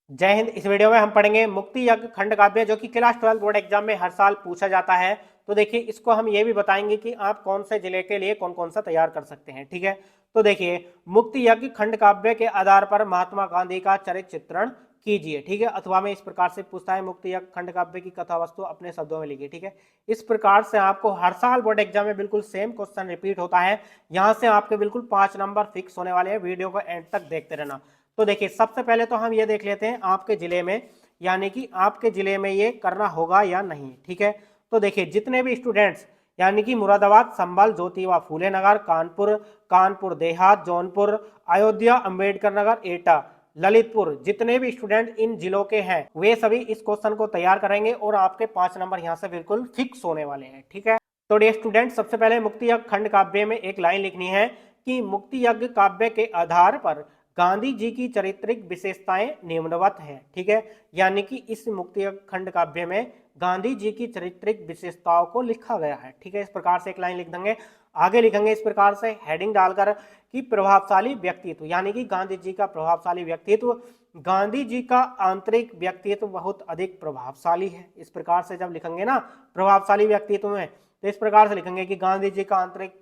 जय हिंद। इस वीडियो में हम पढ़ेंगे मुक्ति यज्ञ खंड काव्य, जो कि क्लास 12 बोर्ड एग्जाम में हर साल पूछा जाता है। तो देखिए, इसको हम ये भी बताएंगे कि आप कौन से जिले के लिए कौन कौन सा तैयार कर सकते हैं। ठीक है, तो देखिए, मुक्ति यज्ञ खंड काव्य के आधार पर महात्मा गांधी का चरित्र चित्रण कीजिए। ठीक है, अथवा में इस प्रकार से पूछता है, मुक्ति यज्ञ खंड काव्य की कथा वस्तु अपने शब्दों में लिखिए। ठीक है, इस प्रकार से आपको हर साल बोर्ड एग्जाम में बिल्कुल सेम क्वेश्चन रिपीट होता है। यहाँ से आपके बिल्कुल 5 नंबर फिक्स होने वाले हैं। वीडियो को एंड तक देखते रहना। तो देखिए, सबसे पहले तो हम ये देख लेते हैं आपके जिले में, यानी कि आपके जिले में ये करना होगा या नहीं। ठीक है, तो देखिए, जितने भी स्टूडेंट्स यानी कि मुरादाबाद, संभल, ज्योतिबा फूले नगर, कानपुर, कानपुर देहात, जौनपुर, अयोध्या, अंबेडकर नगर, एटा, ललितपुर, जितने भी स्टूडेंट इन जिलों के हैं वे सभी इस क्वेश्चन को तैयार करेंगे और आपके 5 नंबर यहाँ से बिल्कुल फिक्स होने वाले हैं। ठीक है, तो डियर स्टूडेंट, सबसे पहले मुक्ति यज्ञ खंड काव्य में एक लाइन लिखनी है कि मुक्ति यज्ञ काव्य के आधार पर गांधी जी की चारित्रिक विशेषताएं निम्नवत हैं। ठीक है, यानी कि इस मुक्ति यज्ञ खंड काव्य में गांधी जी की चारित्रिक विशेषताओं को लिखा गया है। ठीक है, इस प्रकार से एक लाइन लिख देंगे। आगे लिखेंगे इस प्रकार से हेडिंग डालकर कि प्रभावशाली व्यक्तित्व, यानी कि गांधी जी का प्रभावशाली व्यक्तित्व, गांधी जी का आंतरिक व्यक्तित्व बहुत अधिक प्रभावशाली है। इस प्रकार से जब लिखेंगे ना प्रभावशाली व्यक्तित्व में, तो इस प्रकार से लिखेंगे कि गांधी जी का आंतरिक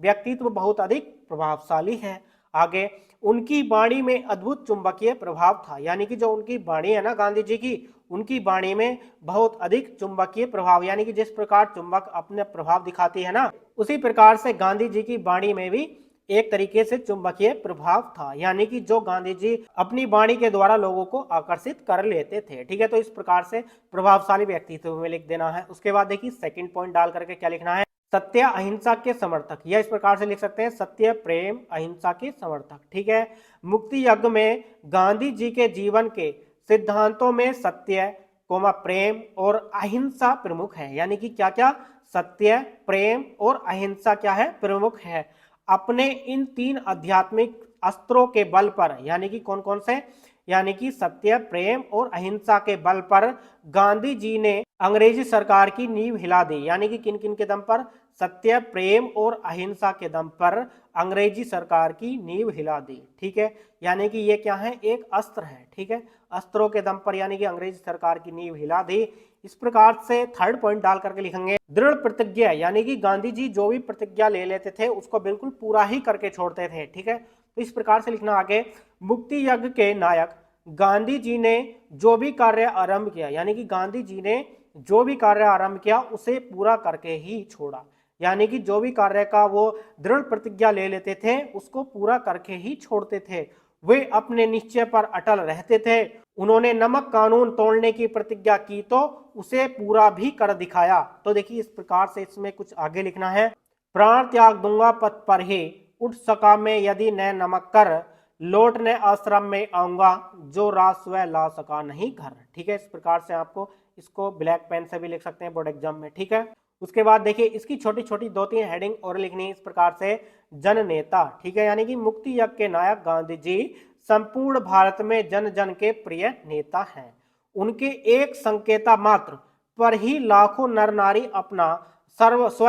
व्यक्तित्व बहुत अधिक प्रभावशाली है। आगे, उनकी वाणी में अद्भुत चुंबकीय प्रभाव था, यानी कि जो उनकी वाणी है ना गांधी जी की, उनकी वाणी में बहुत अधिक चुंबकीय प्रभाव, यानी कि जिस प्रकार चुंबक अपने प्रभाव दिखाती है ना, उसी प्रकार से गांधी जी की वाणी में भी एक तरीके से चुंबकीय प्रभाव था, यानी कि जो गांधी जी अपनी वाणी के द्वारा लोगों को आकर्षित कर लेते थे। ठीक है, तो इस प्रकार से प्रभावशाली व्यक्तित्व में लिख देना है। उसके बाद देखिए, सेकंड पॉइंट डाल करके क्या लिखना है, सत्य अहिंसा के समर्थक, या इस प्रकार से लिख सकते हैं, सत्य प्रेम अहिंसा के समर्थक। ठीक है, मुक्ति यज्ञ में गांधी जी के जीवन के सिद्धांतों में सत्य, प्रेम और अहिंसा प्रमुख है, यानी कि क्या क्या, सत्य, प्रेम और अहिंसा क्या है, प्रमुख है। अपने इन 3 आध्यात्मिक अस्त्रों के बल पर, यानी कि कौन कौन से, यानी कि सत्य, प्रेम और अहिंसा के बल पर गांधी जी ने अंग्रेजी सरकार की नींव हिला दी, यानी कि किन किन के दम पर, सत्य, प्रेम और अहिंसा के दम पर अंग्रेजी सरकार की नींव हिला दी। ठीक है, यानी कि ये क्या है, एक अस्त्र है। ठीक है, अस्त्रों के दम पर यानी कि अंग्रेजी सरकार की नींव हिला दी। इस प्रकार से थर्ड पॉइंट डाल करके लिखेंगे, दृढ़ प्रतिज्ञा, यानी कि गांधी जी जो भी प्रतिज्ञा ले लेते थे उसको बिल्कुल पूरा ही करके छोड़ते थे। ठीक है, तो इस प्रकार से लिखना आगे, मुक्ति यज्ञ के नायक गांधी जी ने जो भी कार्य आरंभ किया, यानी कि गांधी जी ने जो भी कार्य आरंभ किया उसे पूरा करके ही छोड़ा, यानी कि जो भी कार्य का वो दृढ़ प्रतिज्ञा ले लेते थे उसको पूरा करके ही छोड़ते थे। वे अपने निश्चय पर अटल रहते थे। उन्होंने नमक कानून तोड़ने की प्रतिज्ञा की तो उसे पूरा भी कर दिखाया। तो देखिए, इस प्रकार से इसमें कुछ आगे लिखना है, प्राण त्याग दूंगा पथ पर ही, उठ सका मैं यदि न नमक कर, लौटने आश्रम में आऊंगा जो रात स्वयं ला सका नहीं घर। ठीक है, इस प्रकार से आपको इसको ब्लैक पेन से भी लिख सकते हैं बोर्ड एग्जाम में। ठीक है, उसके बाद देखिए, इसकी छोटी छोटी 2-3 हेडिंग और लिखनी है इस प्रकार से, जन नेता। ठीक है, यानी कि मुक्ति यज्ञ के नायक गांधी जी संपूर्ण भारत में जन जन के प्रिय नेता हैं। उनके एक संकेता मात्र पर ही लाखों नर नारी अपना सर्वस्व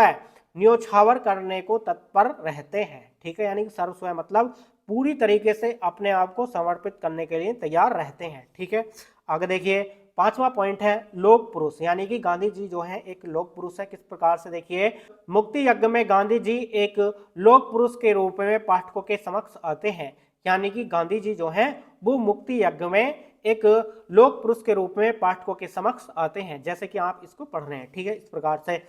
न्योछावर करने को तत्पर रहते हैं। ठीक है, यानी कि सर्वस्व मतलब पूरी तरीके से अपने आप को समर्पित करने के लिए तैयार रहते हैं। ठीक है, आगे देखिए, 5वां पॉइंट है लोक पुरुष, यानी कि गांधी जी जो है एक लोक पुरुष है। किस प्रकार से, देखिए, मुक्ति यज्ञ में गांधी जी एक लोक पुरुष के रूप में पाठकों के समक्ष आते हैं, यानी कि गांधी जी जो है वो मुक्ति यज्ञ में एक लोक पुरुष के रूप में पाठकों के समक्ष आते हैं, जैसे कि आप इसको पढ़ रहे हैं। ठीक है, इस प्रकार से।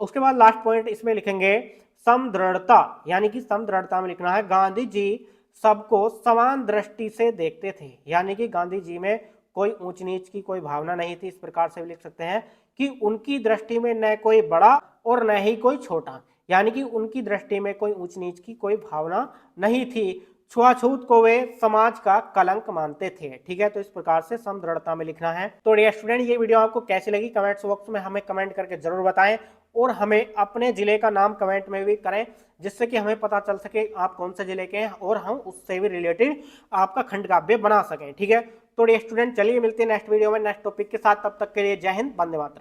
उसके बाद लास्ट पॉइंट इसमें लिखेंगे समदृढ़ता, यानी कि समदृढ़ता में लिखना है, गांधी जी सबको समान दृष्टि से देखते थे, यानी कि गांधी जी में कोई ऊंच नीच की कोई भावना नहीं थी। इस प्रकार से भी लिख सकते हैं कि उनकी दृष्टि में न कोई बड़ा और न ही कोई छोटा, यानी कि उनकी दृष्टि में कोई ऊंच नीच की कोई भावना नहीं थी। छुआछूत को वे समाज का कलंक मानते थे। ठीक है, तो इस प्रकार से समदृढ़ता में लिखना है। तो डियर स्टूडेंट, ये वीडियो आपको कैसी लगी कमेंट्स बॉक्स में हमें कमेंट करके जरूर बताएं, और हमें अपने जिले का नाम कमेंट में भी करें, जिससे कि हमें पता चल सके आप कौन से जिले के हैं और हम उससे भी रिलेटेड आपका खंड काव्य बना सकें। ठीक है, तो डियर स्टूडेंट, चलिए मिलते हैं नेक्स्ट वीडियो में नेक्स्ट टॉपिक के साथ। तब तक के लिए जय हिंद, वंदे मातरम।